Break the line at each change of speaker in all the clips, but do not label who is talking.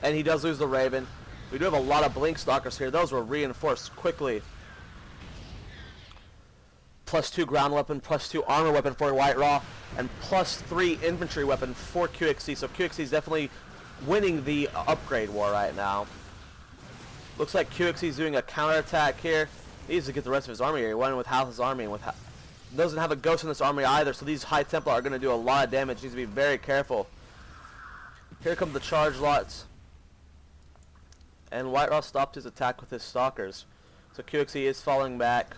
And he does lose the Raven. We do have a lot of Blink Stalkers here. Those were reinforced quickly. +2 ground weapon, +2 armor weapon for Whitera, and +3 infantry weapon for Qxc. So Qxc is definitely winning the upgrade war right now. Looks like Qxc is doing a counterattack here. He needs to get the rest of his army here. He went in with half his army, and doesn't have a ghost in this army either, so these High Templar are going to do a lot of damage. He needs to be very careful. Here come the charge lots. And Whitera stopped his attack with his Stalkers. So Qxc is falling back.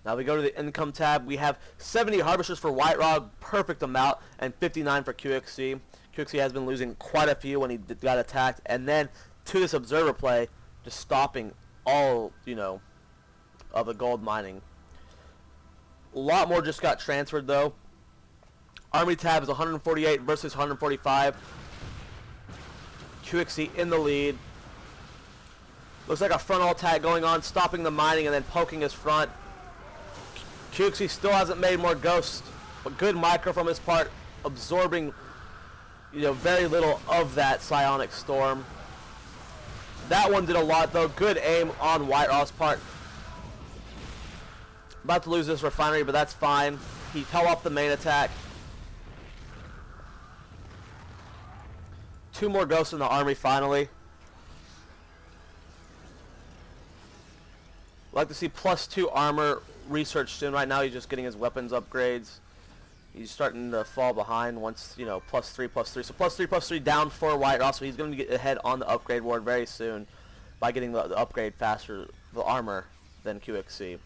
Now we go to the income tab. We have 70 Harvesters for Whitera, perfect amount, and 59 for Qxc. Qxc has been losing quite a few when he got attacked. And then to this Observer play, just stopping all, you know, of the gold mining. A lot more just got transferred though. Army tab is 148 versus 145. Qxc in the lead. Looks like a frontal attack going on, stopping the mining and then poking his front. Qxc still hasn't made more ghosts, but good micro from his part, absorbing, you know, very little of that psionic storm. That one did a lot though. Good aim on Whitera's part. About to lose this refinery, but that's fine. He held off the main attack. 2 more ghosts in the army finally. Like to see +2 armor research soon. Right now he's just getting his weapons upgrades. He's starting to fall behind once, you know, +3, +3. So +3 down for Whitera. So he's going to get ahead on the upgrade board very soon by getting the upgrade faster, the armor, than Qxc.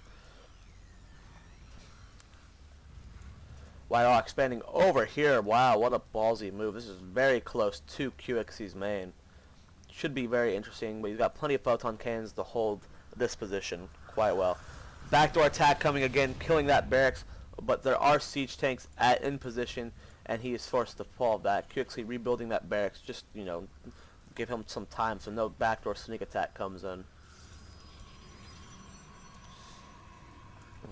Whitera expanding over here. Wow, what a ballsy move. This is very close to Qxc's main. Should be very interesting, but he's got plenty of photon cannons to hold this position quite well. Backdoor attack coming again, killing that barracks, but there are siege tanks in position, and he is forced to fall back. Qxc rebuilding that barracks, just, you know, give him some time so no backdoor sneak attack comes in.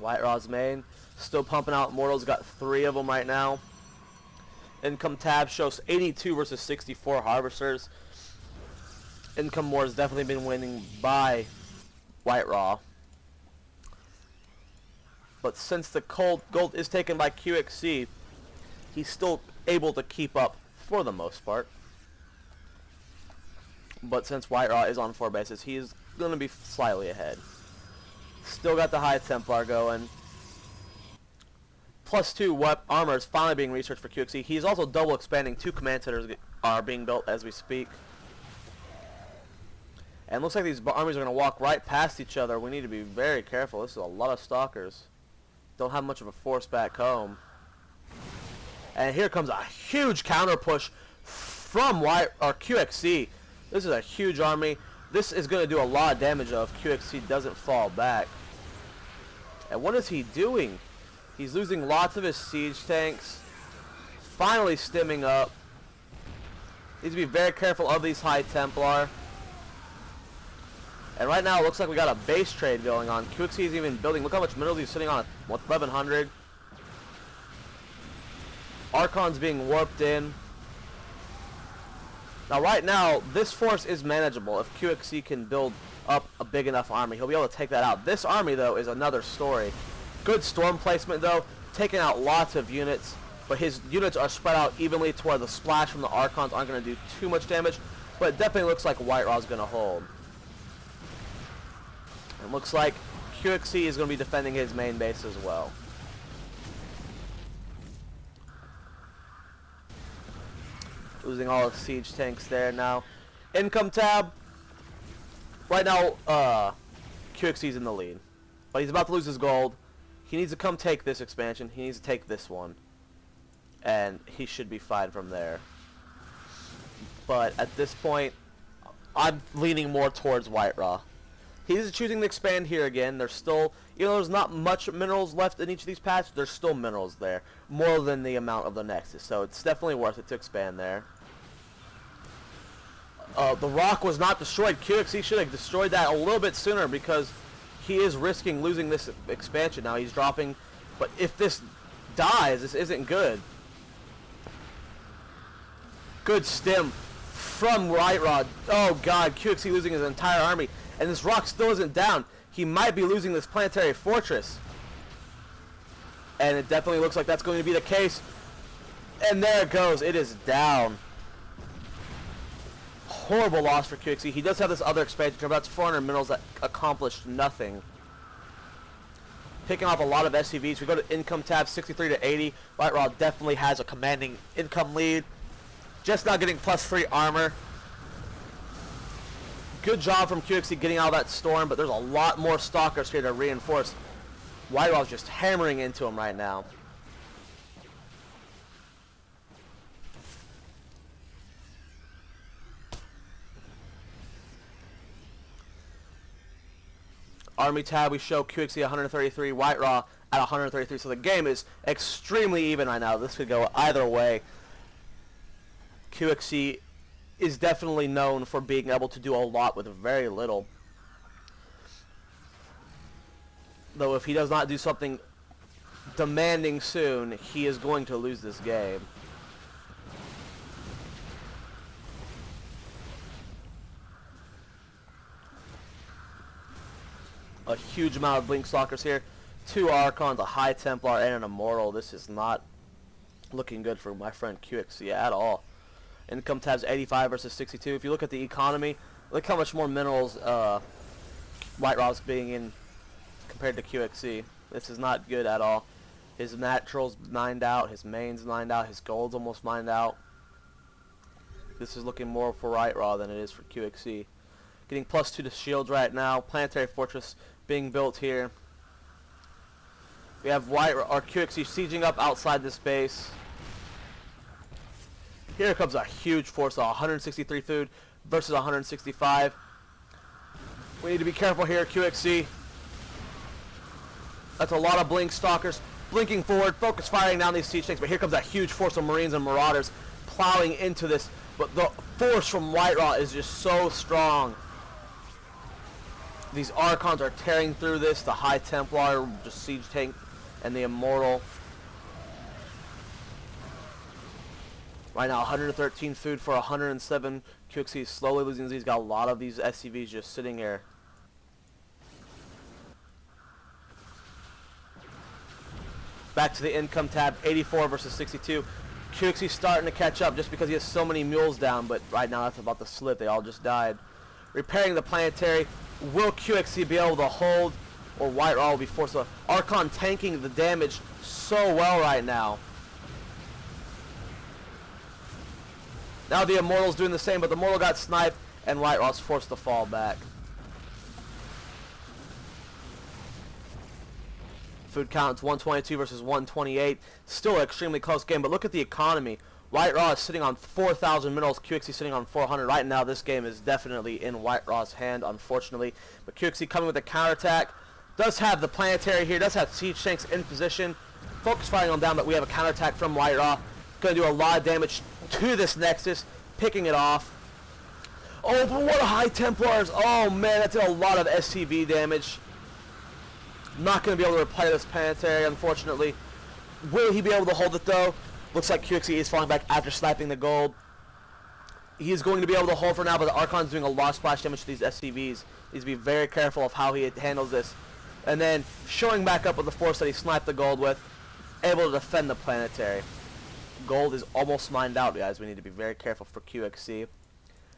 Whitera's main still pumping out mortals, got 3 of them right now. Income tab shows 82 versus 64 Harvesters. Income war has definitely been winning by Whitera. But since the gold is taken by Qxc, he's still able to keep up for the most part. But since Whitera is on 4 bases, he's going to be slightly ahead. Still got the High Templar going. +2 armor is finally being researched for Qxc. He's also double expanding. 2 command centers are being built as we speak. And looks like these armies are going to walk right past each other. We need to be very careful. This is a lot of Stalkers. Don't have much of a force back home. And here comes a huge counter push from Qxc. This is a huge army. This is going to do a lot of damage if Qxc doesn't fall back. And what is he doing? He's losing lots of his siege tanks. Finally stimming up. Needs to be very careful of these High Templar. And right now it looks like we got a base trade going on. Qxc is even building. Look how much minerals he's sitting on. 1100. Archon's being warped in. Now right now, this force is manageable. If Qxc can build up a big enough army, he'll be able to take that out. This army, though, is another story. Good storm placement, though. Taking out lots of units. But his units are spread out evenly to where the splash from the Archons aren't going to do too much damage. But it definitely looks like Whitera's going to hold. It looks like Qxc is going to be defending his main base as well. Losing all his siege tanks there now. Income tab. Right now, Qxc's in the lead. But he's about to lose his gold. He needs to come take this expansion. He needs to take this one. And he should be fine from there. But at this point, I'm leaning more towards Whitera. He's choosing to expand here again. There's still, even though there's not much minerals left in each of these patches, there's still minerals there. More than the amount of the Nexus. So it's definitely worth it to expand there. The rock was not destroyed. Qxc should have destroyed that a little bit sooner because he is risking losing this expansion. Now he's dropping, but if this dies, this isn't good. Good stim from Whitera. Oh god, QXC losing his entire army. And this rock still isn't down. He might be losing this planetary fortress. And it definitely looks like that's going to be the case. And there it goes. It is down. Horrible loss for QXC. He does have this other expansion, but that's 400 minerals that accomplished nothing. Picking off a lot of SCVs. We go to income tab 63 to 80. Whitera definitely has a commanding income lead. Just not getting +3 armor. Good job from QXC getting out of that storm, but there's a lot more stalkers here to reinforce. Whitera's just hammering into him right now. Army tab, we show QXC 133, Whitera at 133, so the game is extremely even right now. This could go either way. QXC is definitely known for being able to do a lot with very little. Though if he does not do something demanding soon, he is going to lose this game. A huge amount of Blink Stalkers here. 2 Archons, a High Templar, and an Immortal. This is not looking good for my friend QXC at all. Income tabs 85 versus 62. If you look at the economy, look how much more minerals Whitera's being in compared to QXC. This is not good at all. His naturals mined out, his mains mined out, his gold's almost mined out. This is looking more for Whitera than it is for QXC. Getting +2 to shields right now. Planetary Fortress being built here. We have Whitera or QXC sieging up outside this base. Here comes a huge force of 163 food versus 165. We need to be careful here, QXC. That's a lot of Blink Stalkers blinking forward, focus firing down these siege tanks, but here comes a huge force of Marines and Marauders plowing into this. But the force from Whitera is just so strong. These Archons are tearing through this. The High Templar, just siege tank, and the Immortal. Right now, 113 food for 107. QXC is slowly losing these. He's got a lot of these SCVs just sitting here. Back to the income tab, 84 versus 62. QXC starting to catch up just because he has so many mules down, but right now that's about to slip. They all just died. Repairing the planetary. Will QXC be able to hold, or Whitera will be forced to? Archon tanking the damage so well right now. Now the Immortal's doing the same, but the Immortal got sniped, and Whitera's forced to fall back. Food count, it's 122 versus 128. Still an extremely close game, but look at the economy. Whitera is sitting on 4,000 minerals, QXC sitting on 400. Right now, this game is definitely in Whitera's hand, unfortunately. But QXC coming with a counterattack. Does have the planetary here, does have siege tanks in position. Focus firing on down, but we have a counterattack from Whitera. Going to do a lot of damage to this Nexus, picking it off. Oh, but what a High Templars. Oh, man, that did a lot of SCV damage. Not going to be able to replay this planetary, unfortunately. Will he be able to hold it, though? Looks like QXC is falling back after sniping the gold. He is going to be able to hold for now, but the Archon's doing a lot of splash damage to these SCVs. He needs to be very careful of how he handles this. And then showing back up with the force that he sniped the gold with, able to defend the planetary. Gold is almost mined out, guys. We need to be very careful for QXC.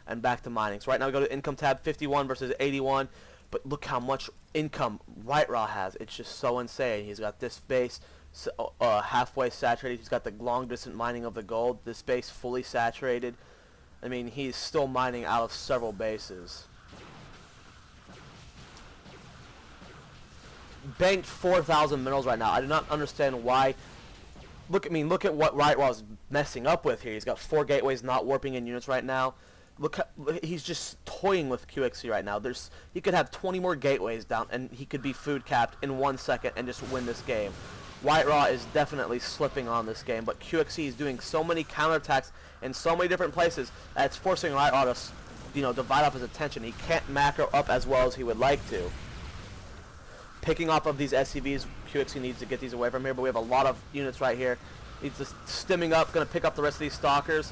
And back to mining. So right now we go to income tab 51 versus 81. But look how much income Whitera has. It's just so insane. He's got this base halfway saturated. He's got the long distance mining of the gold. This base fully saturated. I mean, he's still mining out of several bases. Banked 4,000 minerals right now. I do not understand why. Look at what Whitera is messing up with here. He's got 4 gateways not warping in units right now. Look, he's just toying with QXC right now. He could have 20 more gateways down, and he could be food capped in 1 second and just win this game. Whitera is definitely slipping on this game, but QXC is doing so many counterattacks in so many different places that it's forcing Whitera to, divide up his attention. He can't macro up as well as he would like to. Picking off of these SCVs, QXC needs to get these away from here, but we have a lot of units right here. Needs to stimming up, going to pick up the rest of these stalkers.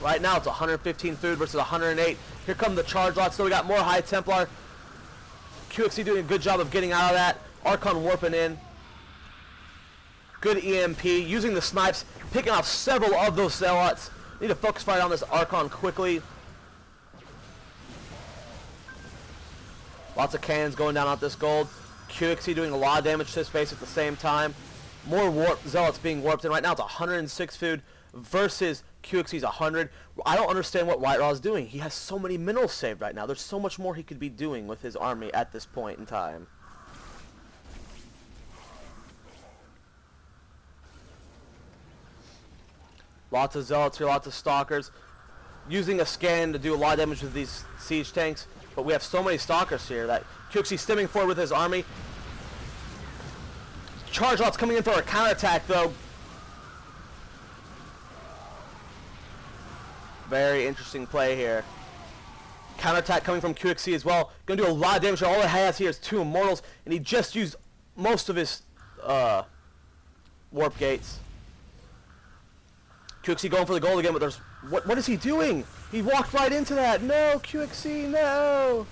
Right now it's 115 food versus 108. Here come the charge lots. So we got more High Templar. Qxc doing a good job of getting out of that. Archon warping in. Good EMP. Using the snipes. Picking off several of those Zealots. Need to focus fire on this Archon quickly. Lots of cannons going down on this gold. Qxc doing a lot of damage to this base at the same time. More Zealots being warped in. Right now it's 106 food versus Qxc's 100. I don't understand what Whitera is doing. He has so many minerals saved right now. There's so much more he could be doing with his army at this point in time. Lots of Zealots here, lots of Stalkers. Using a scan to do a lot of damage with these siege tanks. But we have so many Stalkers here that Qxc stemming forward with his army. Charge lots coming in for a counterattack though. Very interesting play here. Counterattack coming from Qxc as well. Gonna do a lot of damage. All it has here is 2 Immortals, and he just used most of his warp gates. Qxc going for the gold again, but there's what is he doing? He walked right into that. No, Qxc, no.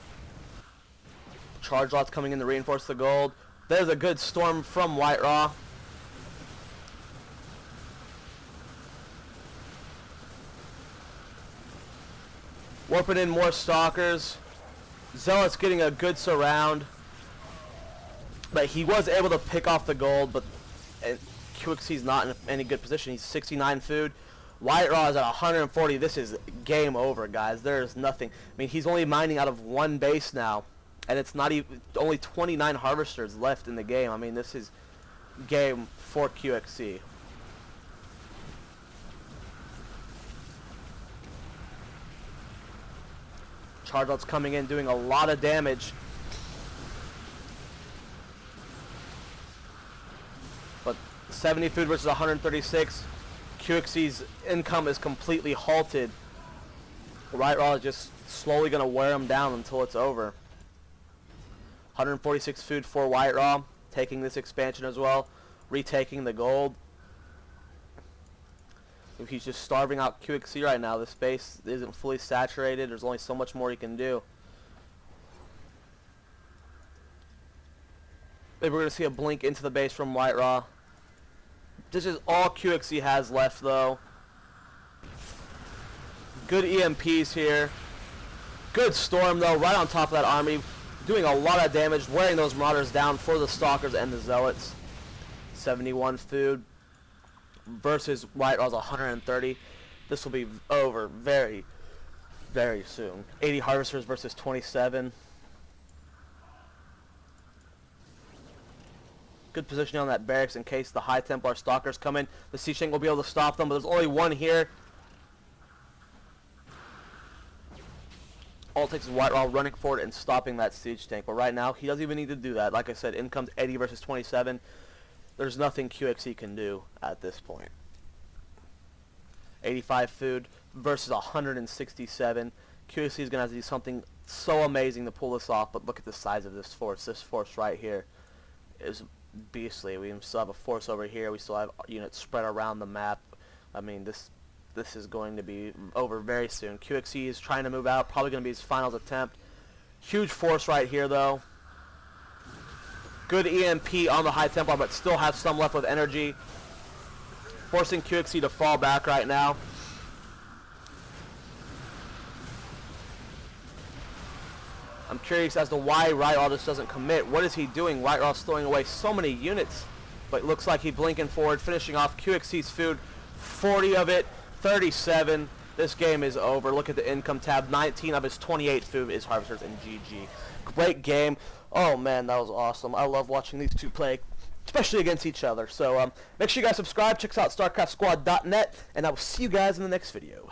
Charge lots coming in to reinforce the gold. There's a good storm from Whitera. Warping in more Stalkers. Zealot's getting a good surround. But he was able to pick off the gold, but Qxc's not in any good position. He's 69 food. Whitera is at 140. This is game over, guys. There is nothing. I mean, he's only mining out of 1 base now. And it's not even only 29 harvesters left in the game. I mean, this is game for Qxc. Charge lots coming in, doing a lot of damage. But 70 food versus 136. Qxc's income is completely halted. Whitera is just slowly going to wear him down until it's over. 146 food for Whitera, taking this expansion as well, retaking the gold. He's just starving out Qxc right now. This base isn't fully saturated. There's only so much more he can do. Maybe we're going to see a blink into the base from Whitera. This is all Qxc has left, though. Good EMPs here. Good storm, though, right on top of that army. Doing a lot of damage, wearing those Marauders down for the Stalkers and the Zealots. 71 food versus Whitera's 130. This will be over very, very soon. 80 Harvesters versus 27. Good positioning on that barracks in case the High Templar Stalkers come in. The Siege Tank will be able to stop them, but there's only 1 here. All it takes is Whitera running forward and stopping that Siege Tank. But right now, he doesn't even need to do that. Like I said, in comes 80 versus 27. There's nothing Qxc can do at this point. 85 food versus 167. Qxc is going to have to do something so amazing to pull this off. But look at the size of this force. This force right here is beastly. We still have a force over here. We still have units spread around the map. I mean, this is going to be over very soon. Qxc is trying to move out. Probably going to be his final attempt. Huge force right here, though. Good EMP on the High Templar, but still have some left with energy. Forcing Qxc to fall back right now. I'm curious as to why Whitera just doesn't commit. What is he doing? Whitera's throwing away so many units. But it looks like he's blinking forward, finishing off Qxc's food. 40 of it, 37. This game is over. Look at the income tab. 19 of his 28 food is harvesters and GG. Great game. Oh man, that was awesome. I love watching these two play, especially against each other. So make sure you guys subscribe. Check us out, StarCraftSquad.net, and I will see you guys in the next video.